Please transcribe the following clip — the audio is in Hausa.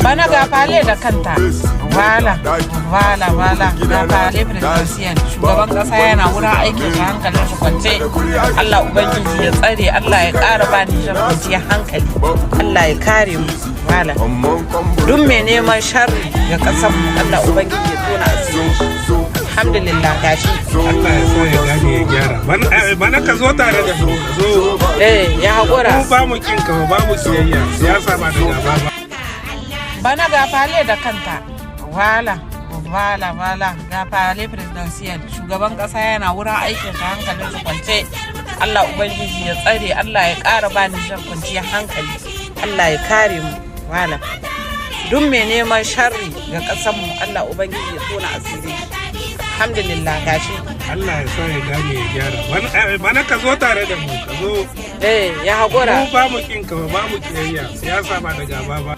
Bana ga fale da kanta. Wala ga fale presidential. Shugaban kasa yana wurin aikin shi hankalin shi kwance. Allah Ubangiji ya tsare, Allah ya ƙara ba ni shan kwanciyar hankali. Allah ya kare mu. Wala. Duk mai neman sharri ga ƙasar mu, Allah Ubangiji ya tona asiri. Alhamdulillah gashi. Allah ya sa ya gane ya gyara. Bana ka zo tare da mu. Zo. Ya haƙura. Mu ba mu kinka ba mu siyayya. Siyasa ba da gaba ba. Bana ga fale da kanta. Wala ga fale presidential. Shugaban kasa yana wurin aikin shi hankalin shi kwance. Allah Ubangiji ya tsare, Allah ya ƙara ba ni shan kwanciyar hankali. Allah ya kare mu. Wala. Duk mai neman sharri ga ƙasar mu, Allah Ubangiji ya tona asiri. Alhamdulillah gashi. Allah ya sa ya gane ya gyara. Bana ka zo tare da mu. Ka zo. Ya haƙura. Mu ba mu kinka ba mu kiyayya. Siyasa ba da gaba ba.